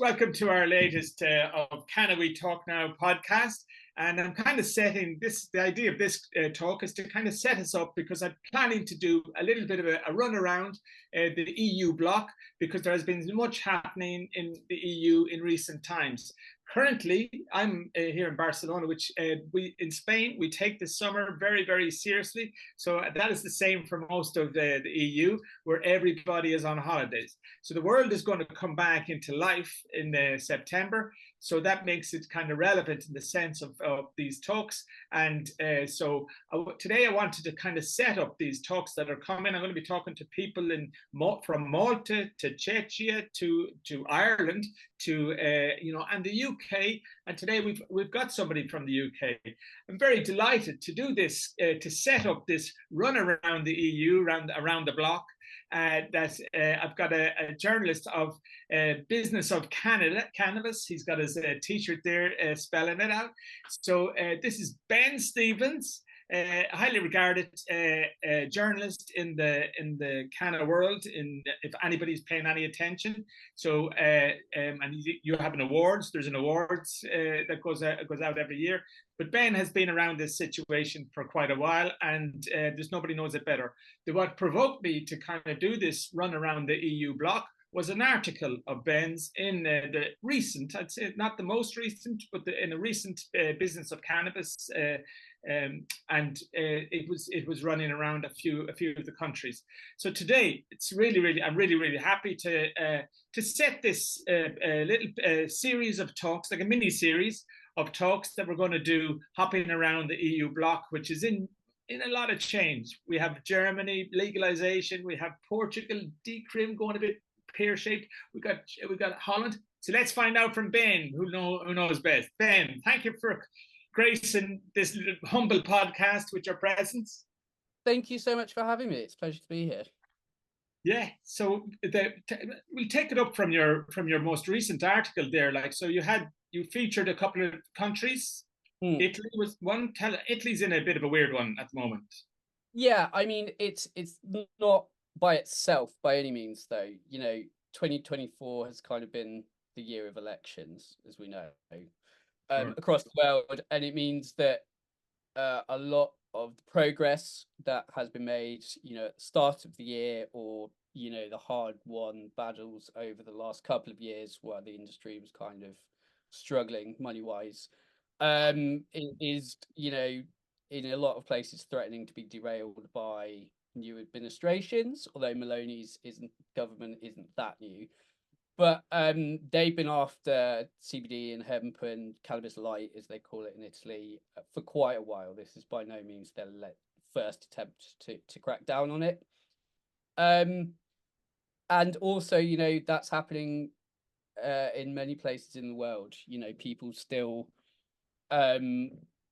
welcome to our latest of Canna We Talk Now podcast. And I'm kind of setting this, the idea of this talk is to kind of set us up because I'm planning to do a little bit of a run around the EU bloc because there has been much happening in the EU in recent times. Currently, I'm here in Barcelona, which in Spain, we take the summer very, very seriously. So that is the same for most of the EU, where everybody is on holidays. So the world is going to come back into life in September. So that makes it kind of relevant in the sense of these talks. And today I wanted to kind of set up these talks that are coming. I'm going to be talking to people from Malta to Czechia to Ireland to and the UK. And today we've got somebody from the UK. I'm very delighted to do this, to set up this run around the EU, around the bloc. I've got a journalist of Business of Cannabis. He's got his t-shirt there spelling it out. So this is Ben Stevens, highly regarded journalist in the Canna world. If anybody's paying any attention, so and you have an awards. There's an awards that goes out every year. But Ben has been around this situation for quite a while, and there's nobody knows it better. What provoked me to kind of do this run around the EU bloc was an article of Ben's in the recent, I'd say not the most recent, but in a recent Business of Cannabis, and it was running around a few of the countries. So today, it's I'm really happy to set this little series of talks, like a mini series of talks that we're going to do hopping around the EU bloc, which is in a lot of change. We have Germany legalization, we have Portugal decrim going a bit pear-shaped. We got Holland. So let's find out from Ben, who knows best. Ben, thank you for gracing this little humble podcast with your presence. Thank you so much for having me. It's a pleasure to be here. Yeah, so we'll take it up from your most recent article there. Like, so you featured a couple of countries. Italy was one. Italy's in a bit of a weird one at the moment. Yeah, I mean, it's not by itself by any means, though. 2024 has kind of been the year of elections, as we know, across the world, and it means that a lot of the progress that has been made, at the start of the year, or the hard-won battles over the last couple of years, while the industry was kind of struggling money-wise, it is, in a lot of places threatening to be derailed by new administrations, although Meloni's government isn't that new. But they've been after CBD and hemp and cannabis light, as they call it in Italy, for quite a while. This is by no means their first attempt to crack down on it. And also, that's happening in many places in the world. People still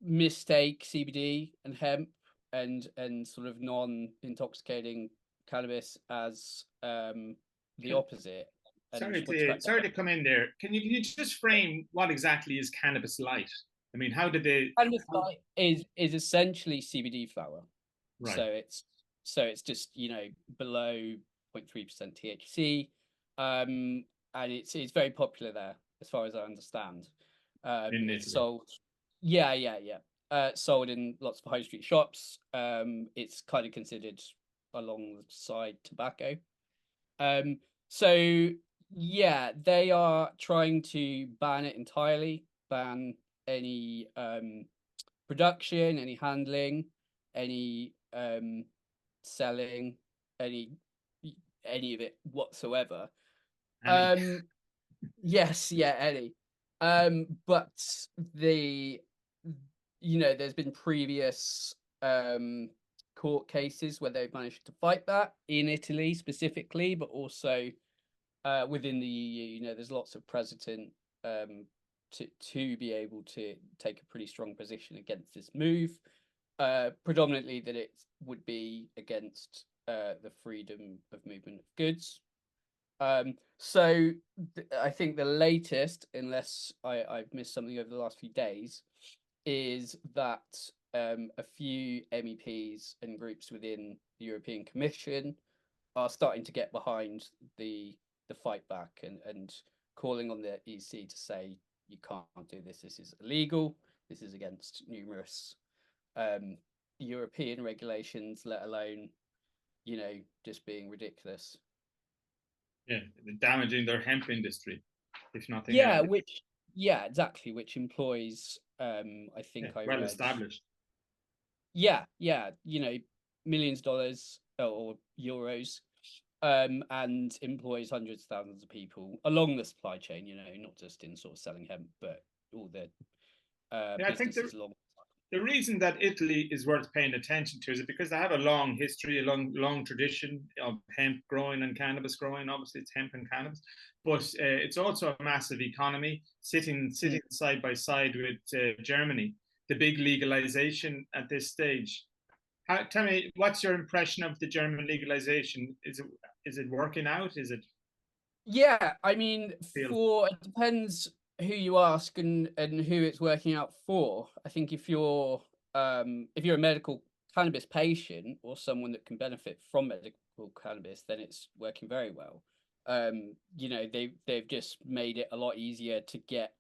mistake CBD and hemp and sort of non-intoxicating cannabis as the opposite. Sorry to come in there. Can you just frame what exactly is cannabis light? I mean, how did they? Cannabis light is essentially CBD flower. Right. So it's just below 0.3% THC, and it's very popular there as far as I understand. It's sold. Yeah. Sold in lots of high street shops. It's kind of considered alongside tobacco. So yeah, they are trying to ban it entirely, ban any production, any handling, any selling, any of it whatsoever. Yes, yeah, any. But there's been previous court cases where they've managed to fight that in Italy specifically, but also within the EU. There's lots of precedent to be able to take a pretty strong position against this move, predominantly that it would be against the freedom of movement of goods. So I think the latest, unless I've missed something over the last few days, is that a few MEPs and groups within the European Commission are starting to get behind the fight back and calling on the EC to say you can't do this. This is illegal. This is against numerous European regulations, let alone, just being ridiculous. Yeah, damaging their hemp industry, if nothing Yeah, else. exactly, which employs, I think I well read, established. yeah, millions of dollars or euros, and employs hundreds of thousands of people along the supply chain, not just in sort of selling hemp, but all the I think businesses along. the reason that Italy is worth paying attention to is it because they have a long history, a long tradition of hemp growing and cannabis growing. Obviously, it's hemp and cannabis, but it's also a massive economy sitting side by side with Germany. The big legalization at this stage. Tell me, what's your impression of the German legalization? Is it working out? Is it? Yeah, I mean, Feel? it depends who you ask and who it's working out for. I think if you're a medical cannabis patient or someone that can benefit from medical cannabis, then it's working very well. They've just made it a lot easier to get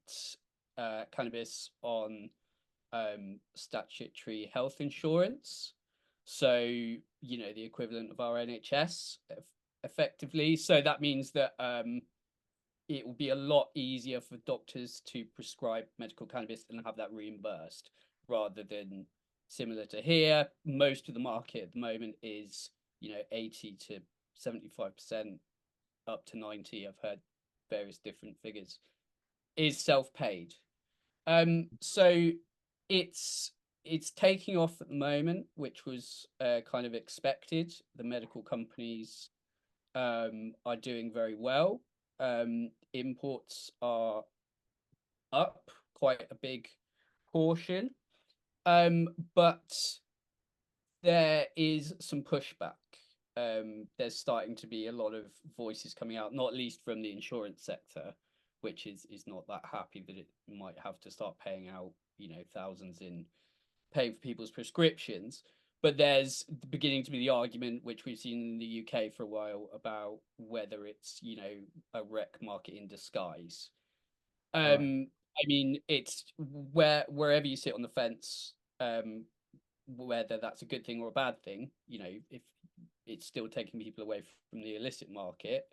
cannabis on statutory health insurance. So, the equivalent of our NHS effectively. So that means that it will be a lot easier for doctors to prescribe medical cannabis and have that reimbursed rather than similar to here. Most of the market at the moment is, 80 to 75%, up to 90. I've heard various different figures, is self-paid. So it's taking off at the moment, which was kind of expected. The medical companies are doing very well. Imports are up quite a big portion, but there is some pushback. There's starting to be a lot of voices coming out, not least from the insurance sector, which is not that happy that it might have to start paying out, thousands in paying for people's prescriptions. But there's beginning to be the argument, which we've seen in the UK for a while, about whether it's, a rec market in disguise. I mean, it's wherever you sit on the fence, whether that's a good thing or a bad thing, if it's still taking people away from the illicit market,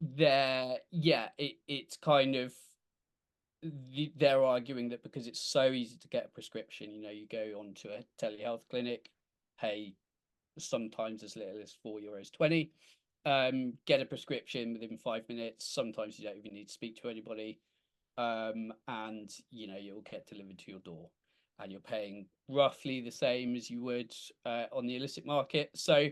it's kind of, they're arguing that because it's so easy to get a prescription, you go onto a telehealth clinic, pay sometimes as little as €4.20, get a prescription within 5 minutes. Sometimes you don't even need to speak to anybody, and you'll get delivered to your door, and you're paying roughly the same as you would on the illicit market. So,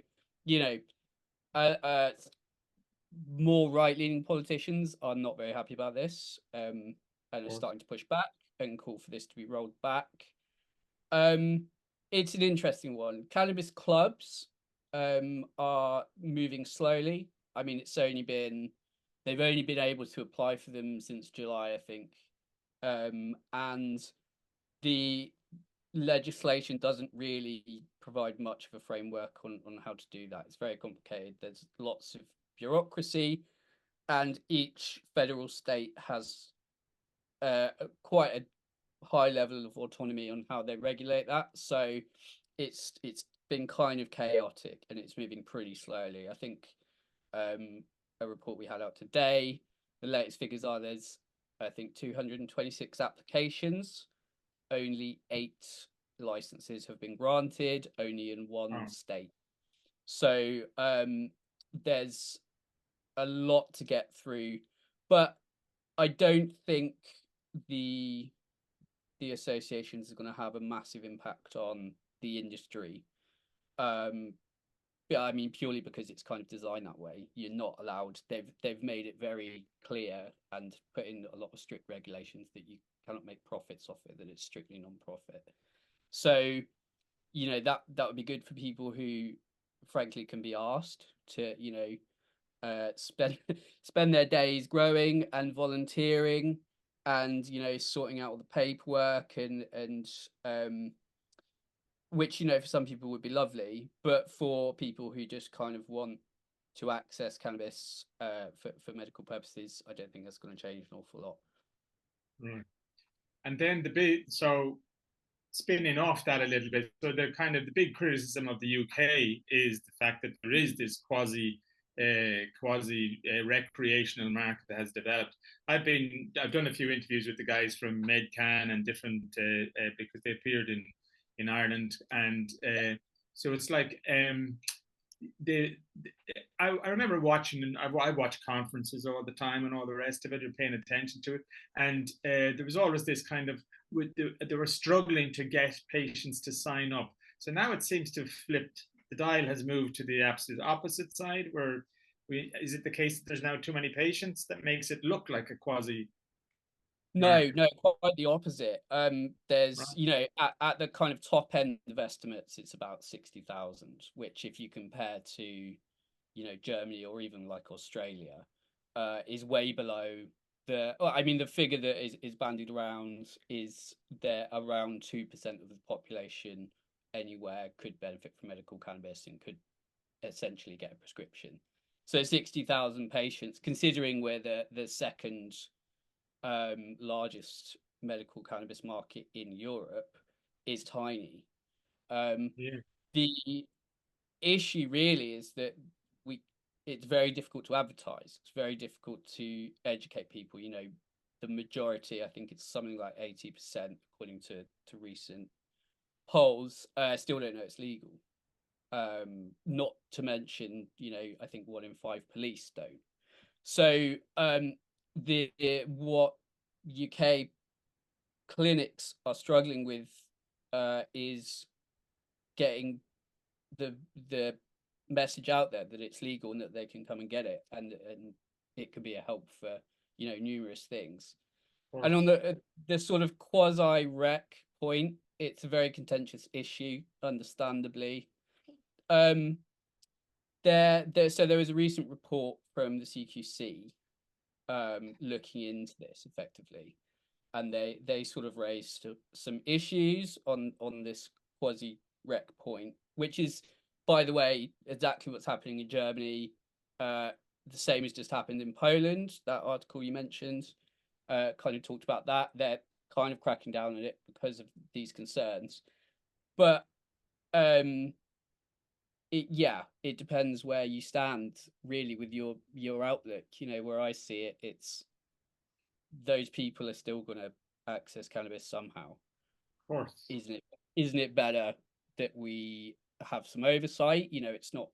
more right-leaning politicians are not very happy about this, and are starting to push back and call for this to be rolled back. It's an interesting one. Cannabis clubs are moving slowly. I mean, they've only been able to apply for them since July, I think, and the legislation doesn't really provide much of a framework on how to do that. It's very complicated. There's lots of bureaucracy, and each federal state has quite a high level of autonomy on how they regulate that. So it's been kind of chaotic, and it's moving pretty slowly. I think a report we had out today, the latest figures are there's, I think, 226 applications. Only 8 licenses have been granted, only in one state. So there's a lot to get through, but I don't think the associations are going to have a massive impact on the industry. Yeah, I mean, purely because it's kind of designed that way. You're not allowed. They've made it very clear and put in a lot of strict regulations that you cannot make profits off it. That it's strictly non-profit. So, that would be good for people who, frankly, can be asked to, spend their days growing and volunteering, and sorting out all the paperwork and which for some people would be lovely, but for people who just kind of want to access cannabis for medical purposes, I don't think that's going to change an awful lot. Right. And then spinning off that a little bit, so the big criticism of the UK is the fact that there is this quasi recreational market that has developed. I've done a few interviews with the guys from MedCan and different because they appeared in Ireland, and so it's like I remember watching, and I watch conferences all the time and all the rest of it, and paying attention to it. And there was always this kind of, they were struggling to get patients to sign up. So now it seems to have flipped. The dial has moved to the absolute opposite side, where is it the case that there's now too many patients that makes it look like a quasi? No, quite the opposite. There's, Right. you know, at the kind of top end of estimates, it's about 60,000, which if you compare to, you know, Germany or even like Australia, is way below the figure that is bandied around is that around 2% of the population anywhere could benefit from medical cannabis and could essentially get a prescription. So 60,000 patients, considering we're the second largest medical cannabis market in Europe, is tiny. Yeah. The issue really is that it's very difficult to advertise. It's very difficult to educate people. You know, the majority, I think it's something like 80%, according to recent polls, still don't know it's legal. Not to mention, you know, I think 1 in 5 police don't. So what UK clinics are struggling with is getting the message out there that it's legal and that they can come and get it, and it could be a help for, you know, numerous things. And on the sort of quasi-rec point, it's a very contentious issue, understandably. So there was a recent report from the CQC looking into this effectively, and they sort of raised some issues on this quasi-rec point, which is, by the way, exactly what's happening in Germany. The same has just happened in Poland. That article you mentioned kind of talked about that. They're kind of cracking down on it because of these concerns. But it depends where you stand really with your outlook. You know, where I see it, it's those people are still going to access cannabis somehow. Of course. Isn't it better that we have some oversight? You know, it's not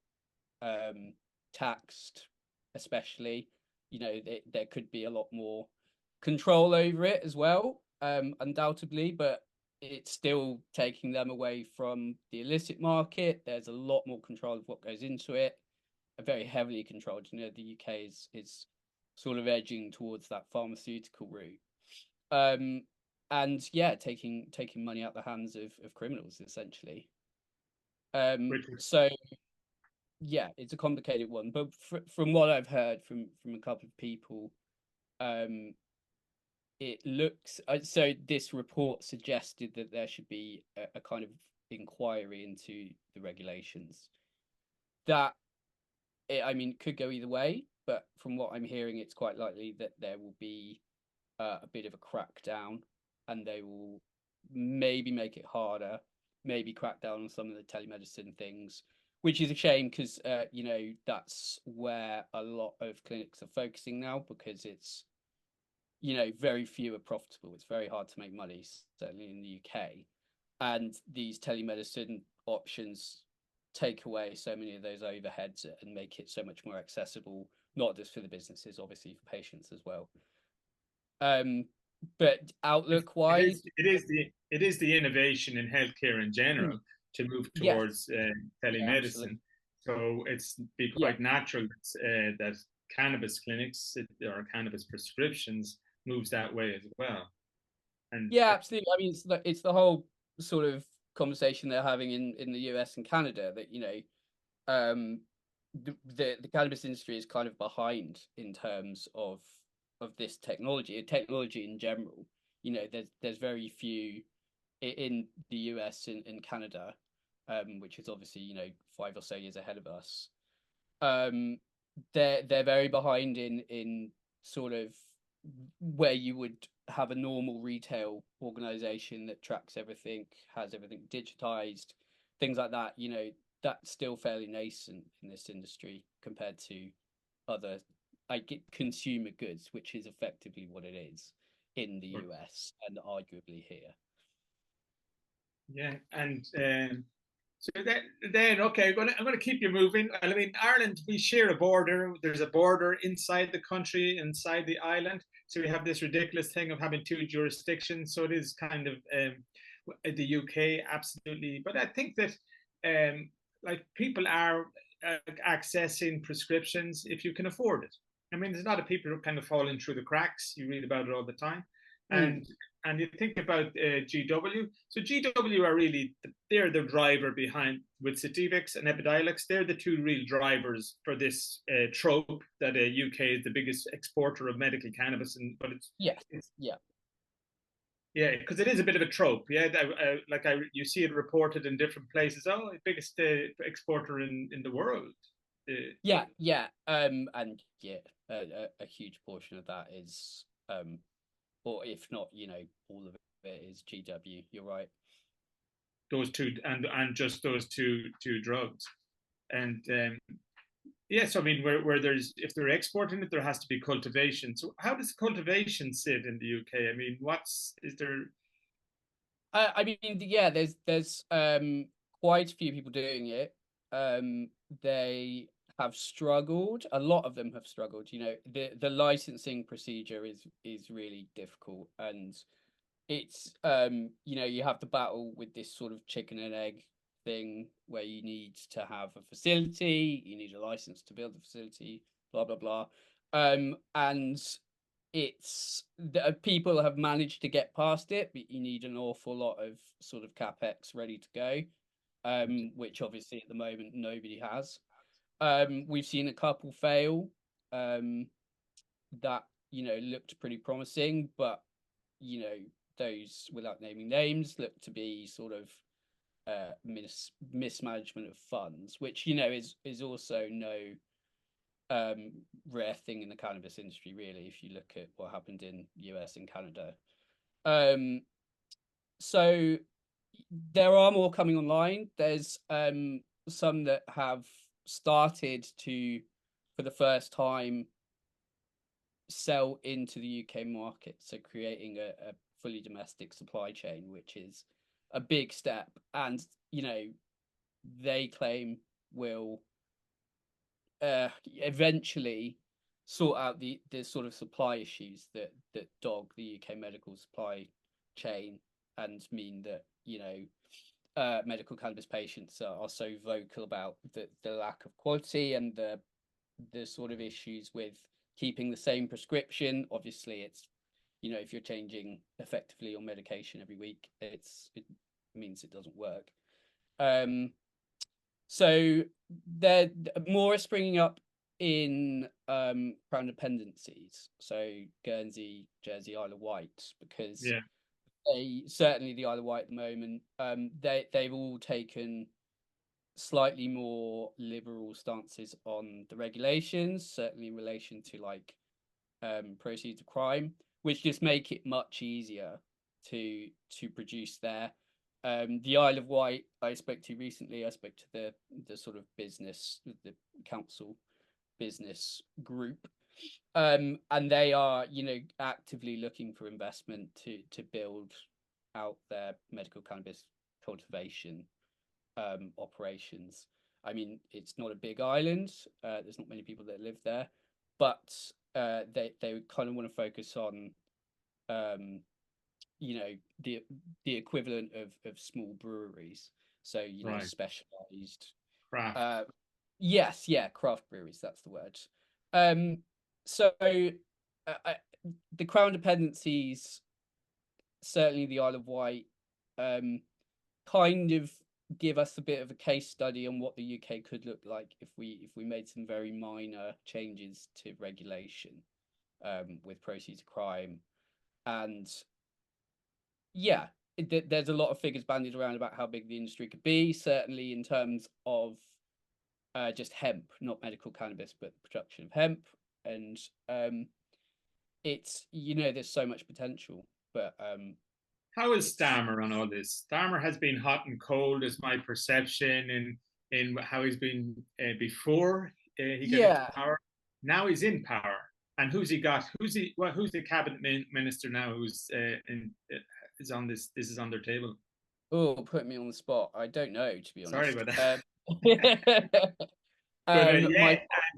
taxed, especially. You know, there could be a lot more control over it as well, undoubtedly, but it's still taking them away from the illicit market. There's a lot more control of what goes into it, very heavily controlled. You know, the UK is sort of edging towards that pharmaceutical route. And yeah, taking money out the hands of criminals, essentially. So yeah, it's a complicated one, but from what I've heard from a couple of people, it looks so this report suggested that there should be a kind of inquiry into the regulations. That I mean, could go either way, but from what I'm hearing, it's quite likely that there will be a bit of a crackdown, and they will maybe make it harder, maybe crack down on some of the telemedicine things, which is a shame because you know, that's where a lot of clinics are focusing now, because it's, you know, very few are profitable. It's very hard to make money, certainly in the UK, and these telemedicine options take away so many of those overheads and make it so much more accessible, not just for the businesses, obviously for patients as well. But outlook wise, it is the innovation in healthcare in general to move towards telemedicine. So it's be quite natural that cannabis clinics or cannabis prescriptions moves that way as well. And yeah, absolutely. I mean, it's the whole sort of conversation they're having in the US and Canada, that, you know, the cannabis industry is kind of behind in terms of this technology in general. You know, there's very few in the US and Canada, which is obviously, you know, 5 or so years ahead of us. they're very behind in sort of where you would have a normal retail organization that tracks everything, has everything digitized, things like that. You know, that's still fairly nascent in this industry compared to other consumer goods, which is effectively what it is in the US and arguably here. Yeah, and so then okay, I'm gonna keep you moving. I mean, Ireland, we share a border. There's a border inside the country, inside the island. So we have this ridiculous thing of having two jurisdictions. So it is kind of the UK, absolutely. But I think that like people are accessing prescriptions if you can afford it. I mean, there's a lot of people who are kind of falling through the cracks. You read about it all the time, and and you think about GW. So GW are really they're the driver behind with Sativix and Epidiolex. They're the two real drivers for this trope that UK is the biggest exporter of medical cannabis, and but it's yeah, because it is a bit of a trope. Yeah, you see it reported in different places. Oh, biggest exporter in the world. And a huge portion of that is or if not, you know, all of it is GW. You're right. Those two and just those two drugs, and yes, I mean where there's if they're exporting it, there has to be cultivation. So how does cultivation sit in the UK? I mean, is there? I mean, yeah, there's quite a few people doing it. They have struggled. A lot of them have struggled. You know, the licensing procedure is really difficult, and it's you know, you have to battle with this sort of chicken and egg thing where you need to have a facility, you need a license to build the facility, blah blah blah. And it's people have managed to get past it, but you need an awful lot of sort of capex ready to go, which obviously at the moment nobody has. We've seen a couple fail that, you know, looked pretty promising, but you know, those, without naming names, look to be sort of mismanagement of funds, which, you know, is also no rare thing in the cannabis industry, really, if you look at what happened in US and Canada. So there are more coming online. There's some that have started to, for the first time, sell into the UK market, so creating a fully domestic supply chain, which is a big step, and you know, they claim will eventually sort out the sort of supply issues that dog the UK medical supply chain, and mean that, you know, medical cannabis patients are so vocal about the lack of quality and the sort of issues with keeping the same prescription. Obviously, it's, you know, if you're changing effectively your medication every week, it means it doesn't work. So there more are springing up in crown dependencies, so Guernsey, Jersey, Isle of Wight, because certainly the Isle of Wight at the moment, they've all taken slightly more liberal stances on the regulations, certainly in relation to like proceeds of crime, which just make it much easier to produce there. The Isle of Wight I spoke to recently, I spoke to the sort of business, the council business group, and they are, you know, actively looking for investment to build out their medical cannabis cultivation operations. I mean, it's not a big island. There's not many people that live there, but they kind of want to focus on, you know, the equivalent of small breweries. So, you know, specialized Craft. Yes, yeah, craft breweries. That's the word. So the crown dependencies, certainly the Isle of Wight, kind of give us a bit of a case study on what the UK could look like if we made some very minor changes to regulation with proceeds of crime. And yeah, there's a lot of figures bandied around about how big the industry could be, certainly in terms of just hemp, not medical cannabis, but the production of hemp. And it's, there's so much potential, but how is Starmer on all this? Starmer has been hot and cold, is my perception, in how he's been before he got into power. Now he's in power, and who's he got? Who's the cabinet minister now? Who's is on this? This is on their table. Oh, put me on the spot. I don't know, to be honest. Sorry about that. But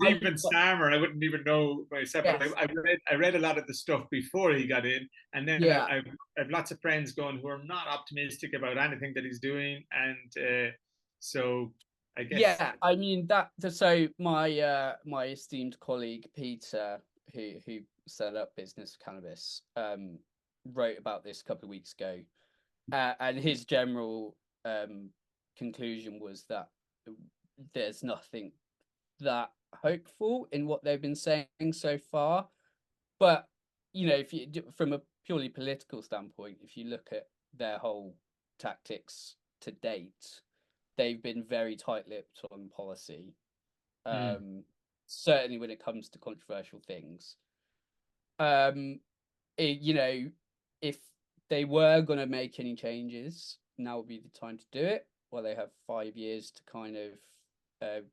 even Starmer, I wouldn't even know myself. Yes. But I read a lot of the stuff before he got in, and then I've lots of friends going who are not optimistic about anything that he's doing, and so I guess. Yeah, I mean that. So my my esteemed colleague Peter, who set up Business Cannabis, wrote about this a couple of weeks ago, and his general conclusion was that there's nothing that hopeful in what they've been saying so far. But if you, from a purely political standpoint, if you look at their whole tactics to date, they've been very tight-lipped on policy, certainly when it comes to controversial things. If they were going to make any changes, now would be the time to do it, while they have 5 years to kind of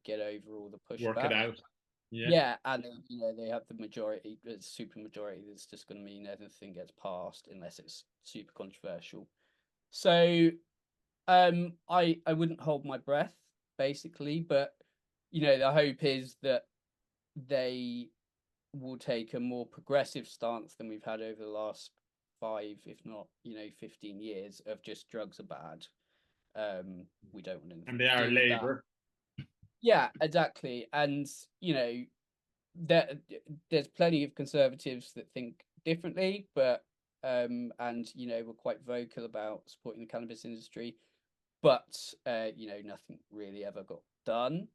get over all the pushback. Work it out. Yeah, and they have the majority, the super majority. That's just going to mean anything gets passed unless it's super controversial. So, I wouldn't hold my breath, basically, but the hope is that they will take a more progressive stance than we've had over the last 5, if not 15 years of just drugs are bad. We don't want anything. And they are Labour. Yeah, exactly. And there's plenty of conservatives that think differently, but and we're quite vocal about supporting the cannabis industry, but nothing really ever got done.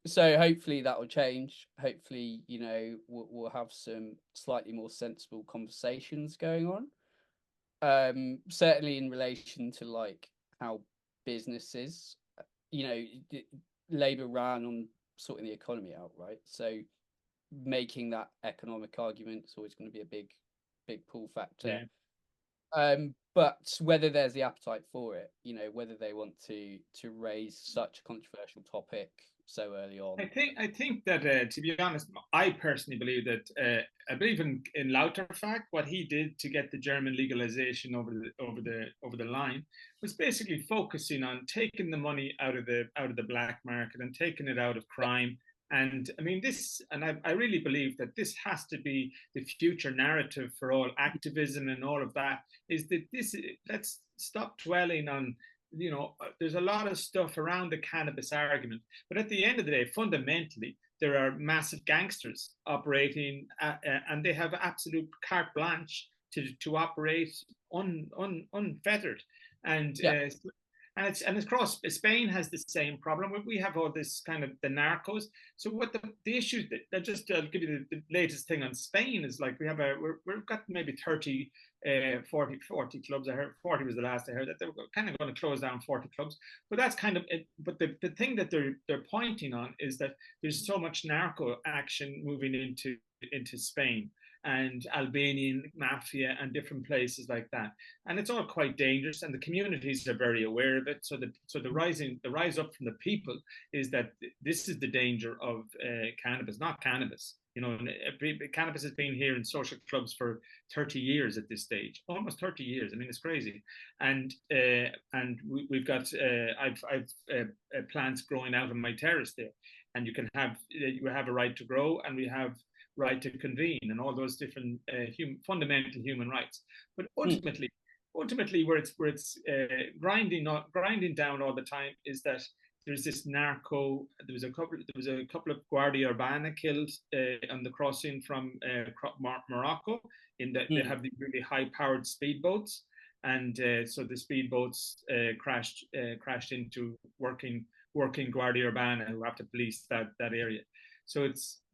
So hopefully that will change. Hopefully we'll have some slightly more sensible conversations going on. Certainly in relation to like how businesses, Labour ran on sorting the economy out, right? So making that economic argument is always going to be a big pull factor. Yeah. But whether there's the appetite for it, whether they want to raise such a controversial topic so early on. I think that to be honest, I personally believe that I believe in Lauterfact. What he did to get the German legalization over the line was basically focusing on taking the money out of the black market and taking it out of crime. And I mean I really believe that this has to be the future narrative for all activism and all of that. Is that let's stop dwelling on. There's a lot of stuff around the cannabis argument, but at the end of the day, fundamentally, there are massive gangsters operating, and they have absolute carte blanche to operate unfettered. And and it's across Spain has the same problem. We have all this kind of the narcos. So what the issue that just I'll give you the latest thing on Spain is like we've got maybe 30, 40 clubs. I heard 40 was the last I heard that they were kind of going to close down 40 clubs. But that's kind of it. But the thing that they're pointing on is that there's so much narco action moving into Spain and Albanian mafia and different places like that, and it's all quite dangerous. And the communities are very aware of it. So the rise up from the people is that this is the danger of cannabis, not cannabis. Cannabis has been here in social clubs for 30 years at this stage, almost 30 years. I mean, it's crazy. And we've got I've plants growing out on my terrace there, and you have a right to grow, and we have right to convene, and all those different fundamental human rights. But ultimately, where it's grinding down all the time is that there's this narco. There was a couple of Guardia Urbana killed on the crossing from Morocco. In that they have the really high-powered speedboats, and so the speedboats crashed into working Guardia Urbana, who have to police that area. So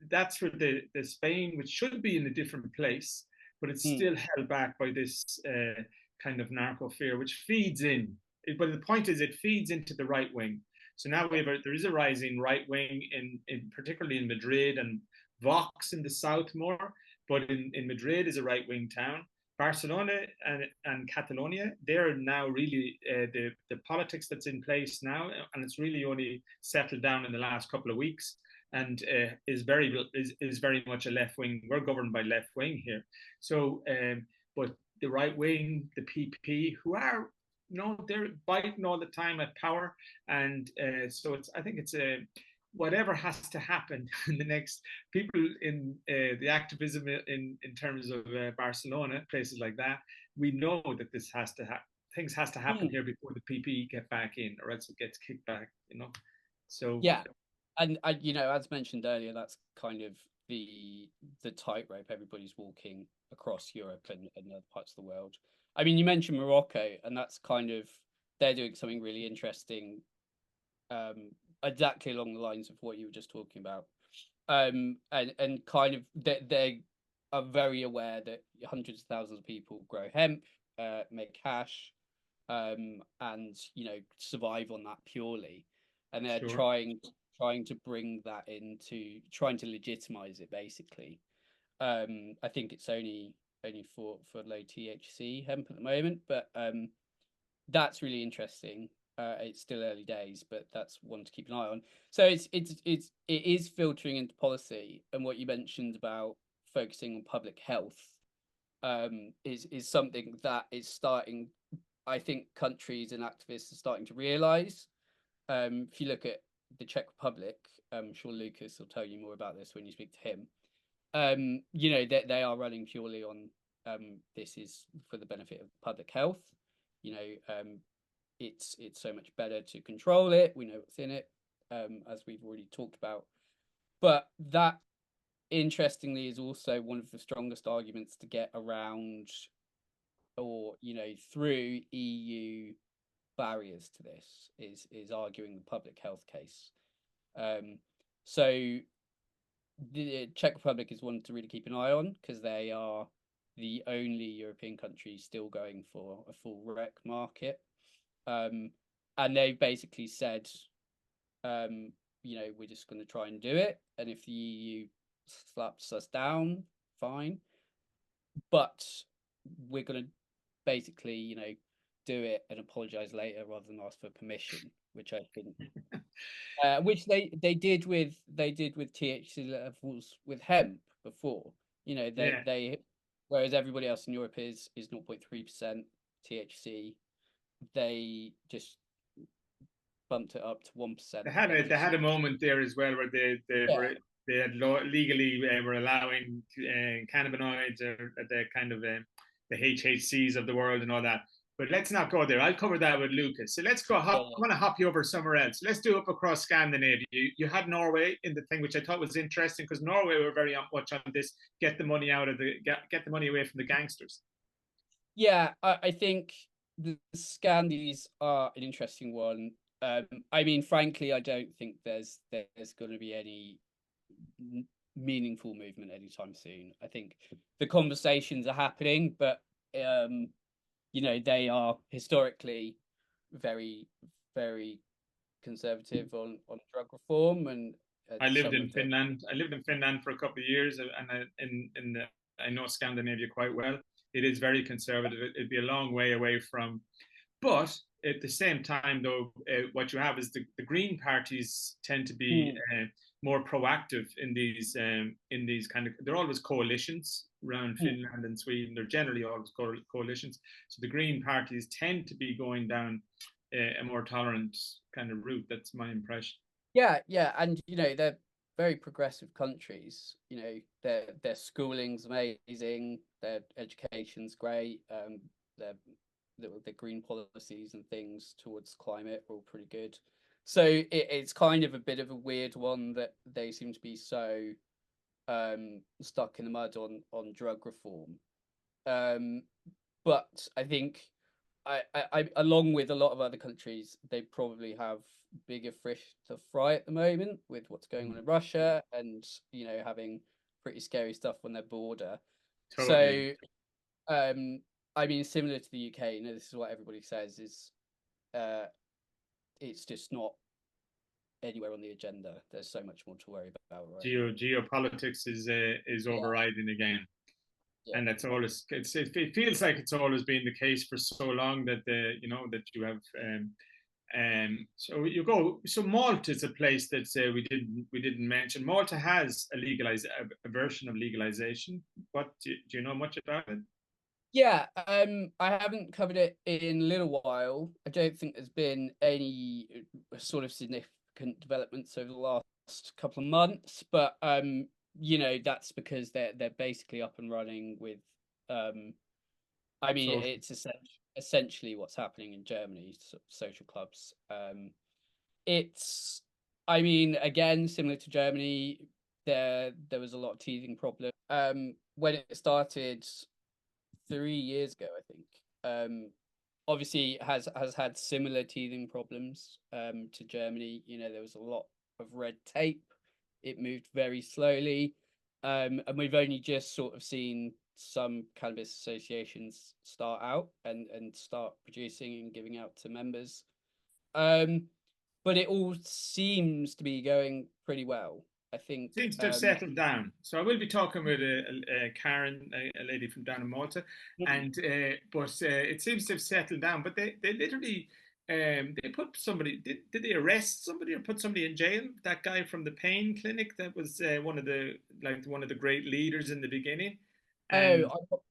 that's where the Spain, which should be in a different place, but it's still held back by this kind of narco fear, which feeds in. But the point is, it feeds into the right wing. So now there is a rising right wing particularly in Madrid, and Vox in the south more, but in Madrid is a right wing town. Barcelona and Catalonia, they're now really the politics that's in place now, and it's really only settled down in the last couple of weeks, and is very much a left wing. We're governed by left wing here, so but the right wing, the PP, who are they're biting all the time at power, and so I think it's a whatever has to happen in the next people in the activism in terms of Barcelona, places like that. We know that this has to happen. Things has to happen here before the PP get back in, or else it gets kicked back. So yeah, and as mentioned earlier, that's kind of the tightrope everybody's walking across Europe and other parts of the world. I mean, you mentioned Morocco, and that's kind of they're doing something really interesting, exactly along the lines of what you were just talking about, and kind of they are very aware that hundreds of thousands of people grow hemp, make cash, and survive on that purely, and they're trying to bring that into trying to legitimize it basically. I think it's only for low THC hemp at the moment, but that's really interesting. It's still early days, but that's one to keep an eye on. So it is filtering into policy, and what you mentioned about focusing on public health is something that is starting. I think countries and activists are starting to realise. If you look at the Czech Republic, I'm sure Lucas will tell you more about this when you speak to him. They are running purely on this is for the benefit of public health. It's so much better to control it. We know what's in it, as we've already talked about. But that, interestingly, is also one of the strongest arguments to get around, or through EU barriers to this is arguing the public health case. So the Czech Republic is one to really keep an eye on, because they are the only European country still going for a full rec market. And they basically said, we're just going to try and do it. And if the EU slaps us down, fine. But we're going to basically, do it and apologize later rather than ask for permission, which I think, which they did with THC levels with hemp before. They whereas everybody else in Europe is 0.3% THC, they just bumped it up to 1%. They had a moment there as well where they had legally were allowing cannabinoids, or the kind of the HHCs of the world and all that. But let's not go there. I'll cover that with Lucas. So let's go. I want to hop you over somewhere else. Let's do up across Scandinavia. You had Norway in the thing, which I thought was interesting, because Norway were very much on this: get the money get the money away from the gangsters. Yeah, I think the Scandis are an interesting one. I mean, frankly, I don't think there's going to be any meaningful movement anytime soon. I think the conversations are happening, but they are historically very, very conservative on drug reform. And I lived in Finland. I lived in Finland for a couple of years, and I know Scandinavia quite well. It is very conservative. It'd be a long way away from, but at the same time, though, what you have is the Green parties tend to be more proactive in these kind of. They're always coalitions around Finland and Sweden. They're generally always coalitions. So the Green parties tend to be going down a more tolerant kind of route. That's my impression. Yeah, and they're very progressive countries. Their schooling's amazing, their education's great, the green policies and things towards climate are all pretty good. So it's kind of a bit of a weird one that they seem to be so stuck in the mud on drug reform. But I think I along with a lot of other countries, they probably have bigger fish to fry at the moment with what's going on in Russia, and having pretty scary stuff on their border. Totally. So I mean, similar to the UK, this is what everybody says is it's just not anywhere on the agenda. There's so much more to worry about right Geopolitics is now. overriding again. Yeah, And that's always it feels like it's always been the case for so long that that you have so you go. So Malta is a place that we didn't mention. Malta has a version of legalization. What do you know much about it? yeah. I haven't covered it in a little while. I don't think there's been any sort of significant developments over the last couple of months, but that's because they're basically up and running with I mean, So it's essentially what's happening in Germany, social clubs. It's, I mean, again, similar to Germany, there was a lot of teething problem. When it started 3 years ago, I think. Obviously, has had similar teething problems to Germany. There was a lot of red tape. It moved very slowly, and we've only just sort of seen some cannabis associations start out and start producing and giving out to members. But it all seems to be going pretty well. I think seems to have settled down. So I will be talking with Karen, a lady from down in Malta, and but it seems to have settled down. But they literally they put somebody. Did they arrest somebody or put somebody in jail? That guy from the pain clinic that was one of the great leaders in the beginning. And oh,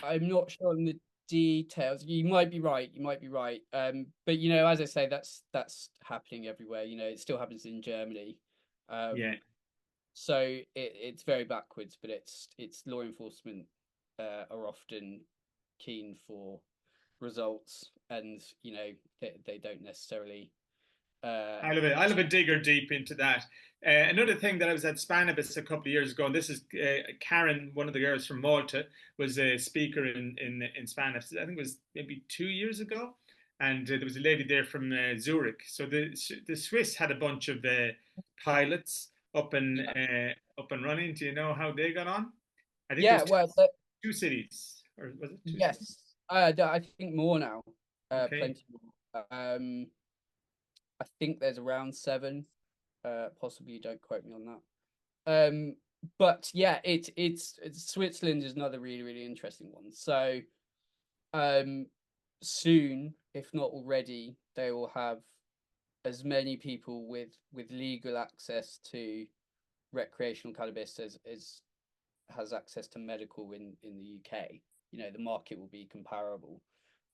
I'm not sure on the details. You might be right. You might be right. But as I say, that's happening everywhere. It still happens in Germany. yeah, So it's very backwards, but it's law enforcement are often keen for results, and they don't necessarily. I'll have a digger deep into that. Another thing that I was at Spanibus a couple of years ago, and this is Karen, one of the girls from Malta, was a speaker in Spanibus. I think it was maybe 2 years ago, and there was a lady there from Zurich. So the Swiss had a bunch of pilots up and running. Do you know how they got on? I think there Yeah, was well, two cities, or was it two cities? yes, I think more now. Okay. Plenty more. I think there's around 7. Possibly, don't quote me on that. But yeah, it's Switzerland is another really, really interesting one. So soon, if not already, they will have as many people with legal access to recreational cannabis as has access to medical in the UK. The market will be comparable.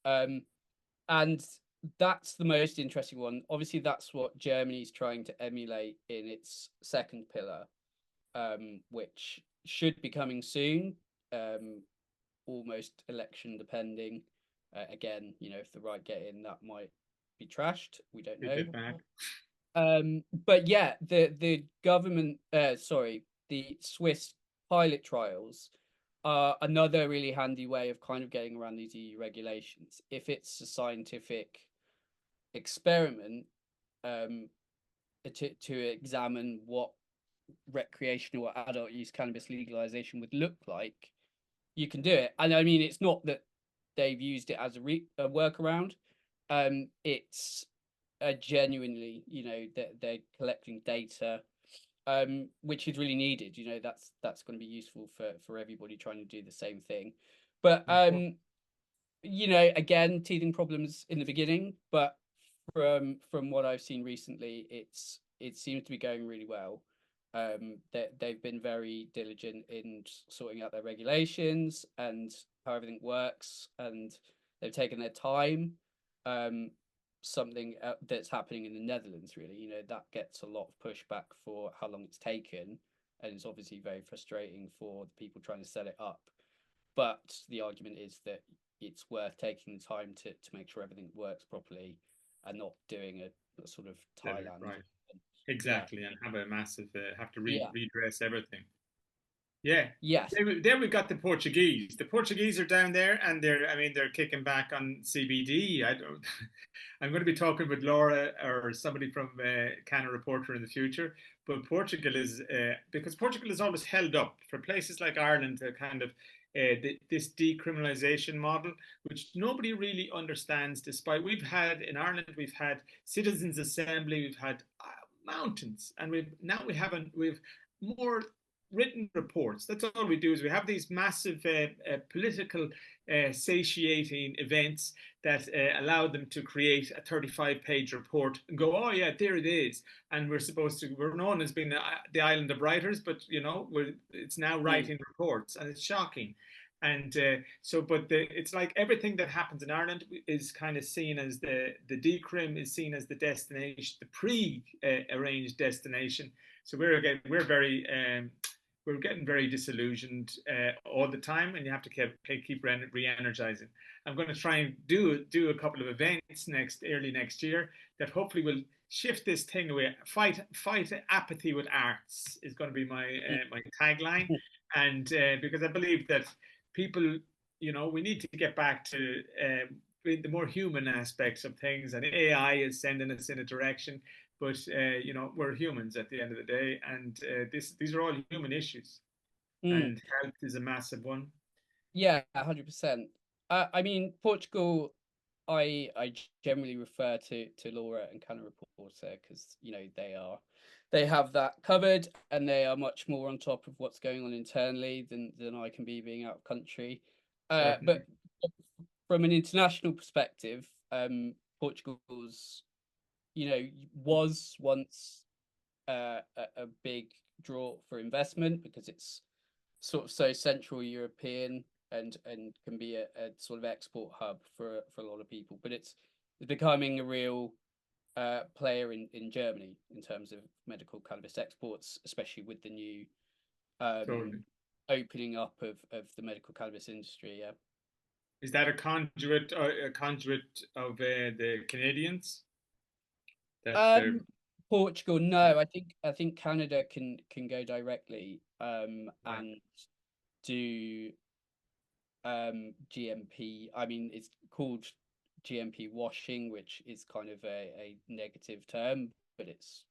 And that's the most interesting one. Obviously, that's what Germany's trying to emulate in its second pillar, which should be coming soon, almost election depending. Again, if the right get in, that might be trashed. We don't Take know. it back. But yeah, the government, the Swiss pilot trials are another really handy way of kind of getting around these EU regulations. If it's a scientific experiment to examine what recreational or adult use cannabis legalization would look like, you can do it. And I mean, it's not that they've used it as a workaround. It's genuinely, they're collecting data, which is really needed. That's going to be useful for everybody trying to do the same thing. But again, teething problems in the beginning, but from what I've seen recently, it seems to be going really well. They've been very diligent in sorting out their regulations and how everything works, and they've taken their time. Something that's happening in the Netherlands, really, that gets a lot of pushback for how long it's taken, and it's obviously very frustrating for the people trying to set it up. But the argument is that it's worth taking the time to make sure everything works properly and not doing a sort of Thailand. Right. Exactly, and have a massive have to Yeah. redress everything. Yeah. Yes. Then we've got the Portuguese. The Portuguese are down there, and they're kicking back on CBD. I don't. I'm going to be talking with Laura or somebody from Canna Reporter in the future. But Portugal is because Portugal is always held up for places like Ireland to kind of this decriminalisation model, which nobody really understands. Despite we've had in Ireland, we've had citizens' assembly, we've had mountains, and we've more written reports. That's all we do, is we have these massive political satiating events that allow them to create a 35-page report and go, oh yeah, there it is. And we're known as being the island of writers, but it's now writing reports, and it's shocking. And it's like everything that happens in Ireland is kind of seen as the decrim is seen as the destination, the pre-arranged destination. So we're getting very disillusioned all the time, and you have to keep re-energizing. I'm going to try and do a couple of events early next year that hopefully will shift this thing away. Fight apathy with arts is going to be my tagline, and because I believe that people, we need to get back to the more human aspects of things, and AI is sending us in a direction. But we're humans at the end of the day, and these are all human issues, and health is a massive one. Yeah, 100%. I mean, Portugal, I generally refer to Laura and Canna Reporter because they have that covered, and they are much more on top of what's going on internally than I can be being out of country. But from an international perspective, Portugal's was once a big draw for investment because it's sort of so Central European and can be a sort of export hub for a lot of people. But it's becoming a real player in Germany in terms of medical cannabis exports, especially with the new opening up of the medical cannabis industry. Yeah. Is that a conduit of the Canadians? Portugal, no. I think Canada can go directly and do GMP. I mean, it's called GMP washing, which is kind of a negative term, but it's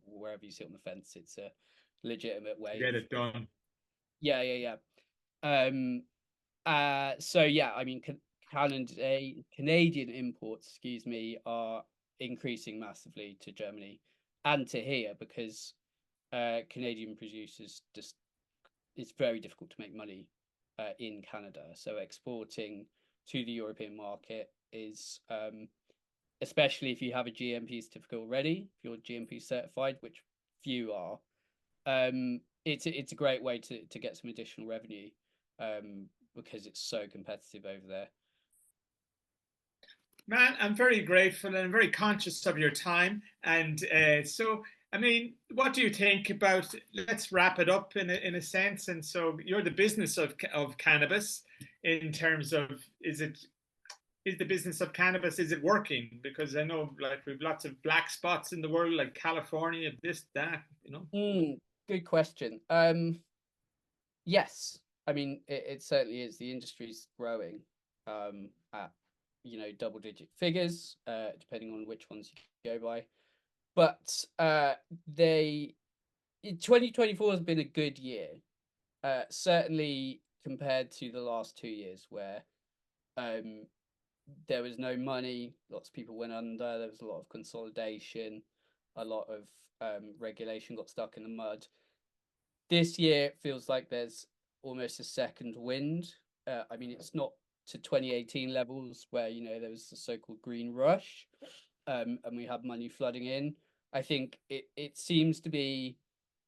wherever you sit on the fence, it's a legitimate way to get it done. Yeah. So yeah, I mean, Canadian imports, excuse me, are increasing massively to Germany and to here because Canadian producers it's very difficult to make money in Canada. So exporting to the European market is, especially if you have a GMP certificate already, if you're GMP certified, which few are, it's a great way to get some additional revenue because it's so competitive over there. Man, I'm very grateful and I'm very conscious of your time. And so, I mean, what do you think about? Let's wrap it up in a sense. And so, you're the business of cannabis in terms of is the business of cannabis, is it working? Because I know like we've lots of black spots in the world, like California, this, that, Good question. Yes, I mean it certainly is. The industry's growing at double-digit figures, depending on which ones you go by. But 2024 has been a good year, certainly compared to the last 2 years where there was no money, lots of people went under, there was a lot of consolidation, a lot of regulation got stuck in the mud. This year it feels like there's almost a second wind. I mean, it's not to 2018 levels where there was the so-called green rush and we had money flooding in. I think it seems to be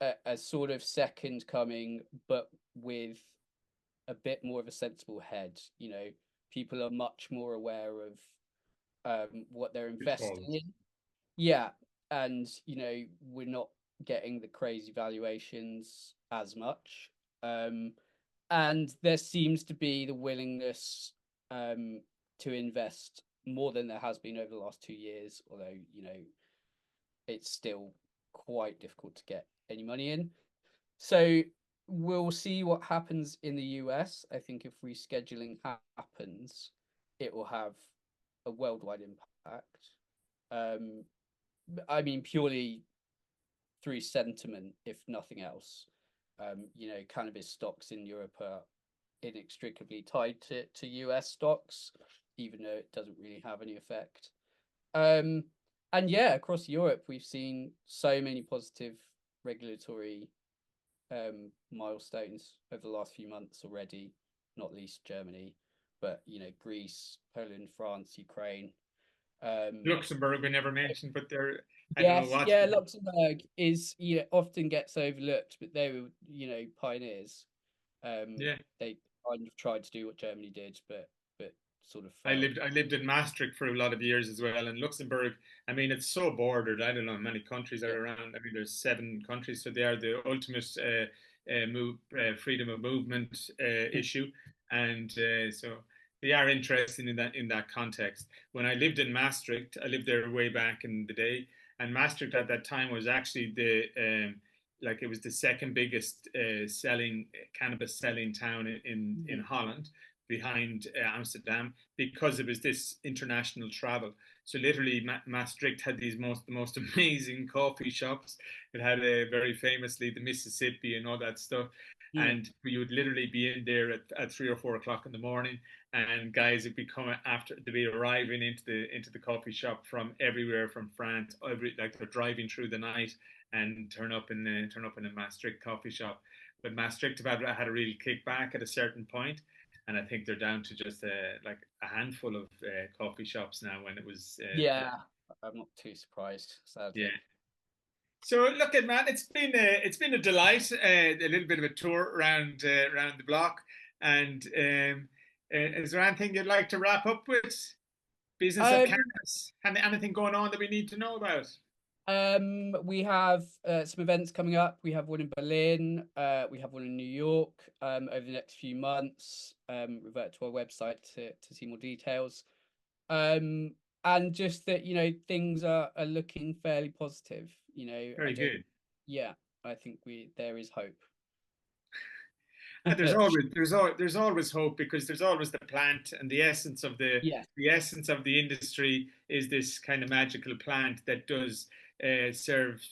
a sort of second coming, but with a bit more of a sensible head. People are much more aware of what they're investing in. Yeah, and we're not getting the crazy valuations as much. And there seems to be the willingness to invest more than there has been over the last 2 years, although it's still quite difficult to get any money in. So we'll see what happens in the US. I think if rescheduling happens, it will have a worldwide impact. I mean, purely through sentiment, if nothing else. Cannabis stocks in Europe are inextricably tied to US stocks, even though it doesn't really have any effect. And yeah, across Europe, we've seen so many positive regulatory milestones over the last few months already, not least Germany, but Greece, Poland, France, Ukraine. Luxembourg we never mentioned, but they're, I don't know Yes, what. yeah, Luxembourg is often gets overlooked, but they were pioneers. Yeah. They kind of tried to do what Germany did, but sort of I failed. lived in Maastricht for a lot of years as well, and Luxembourg. I mean, it's so bordered. I don't know how many countries Yeah. are around. I mean, there's 7 countries, so they are the ultimate freedom of movement issue, and so they are interesting in that context. When I lived in Maastricht, I lived there way back in the day, and Maastricht at that time was actually the like it was the second biggest selling cannabis selling town in Holland, behind Amsterdam, because it was this international travel. So literally, Maastricht had the most amazing coffee shops. It had very famously the Mississippi and all that stuff. Mm. And you would literally be in there at 3 or 4 o'clock in the morning, and guys would be coming after, they'd be arriving into the coffee shop from everywhere, from France, like they're driving through the night and turn up in a Maastricht coffee shop. But Maastricht had a real kickback at a certain point, and I think they're down to just like a handful of coffee shops now. When it was Yeah, I'm not too surprised, yeah. sadly. So look at, man, it's been a delight, a little bit of a tour around the block. And is there anything you'd like to wrap up with? Business of Um, cannabis? Anything going on that we need to know about? we have some events coming up. We have one in Berlin. We have one in New York over the next few months. Revert to our website to see more details. And just that, things are looking fairly positive. Very good. Yeah, I think there is hope. And there's always hope, because there's always the plant, and the essence of Yeah. the essence of the industry is this kind of magical plant that does serve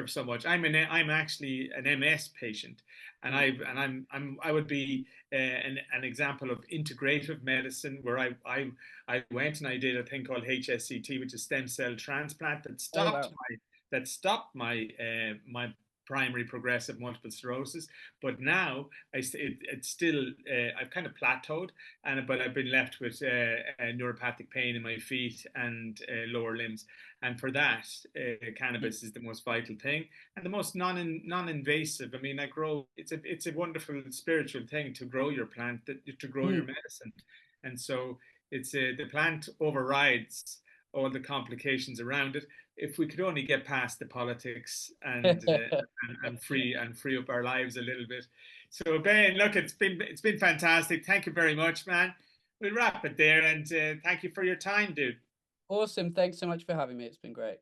so much. I'm actually an MS patient, and I would be an example of integrative medicine, where I went and I did a thing called HSCT, which is stem cell transplant, Oh wow. that stopped my primary progressive multiple sclerosis. But now it's still I've kind of plateaued, but I've been left with neuropathic pain in my feet and lower limbs. And for that, cannabis is the most vital thing, and the most non-invasive. I mean, it's a wonderful spiritual thing to grow your plant, to grow your Mm. medicine. And so the plant overrides all the complications around it, if we could only get past the politics and free up our lives a little bit. So Ben, look, it's been fantastic. Thank you very much, man. We'll wrap it there, and thank you for your time, dude. Awesome. Thanks so much for having me. It's been great.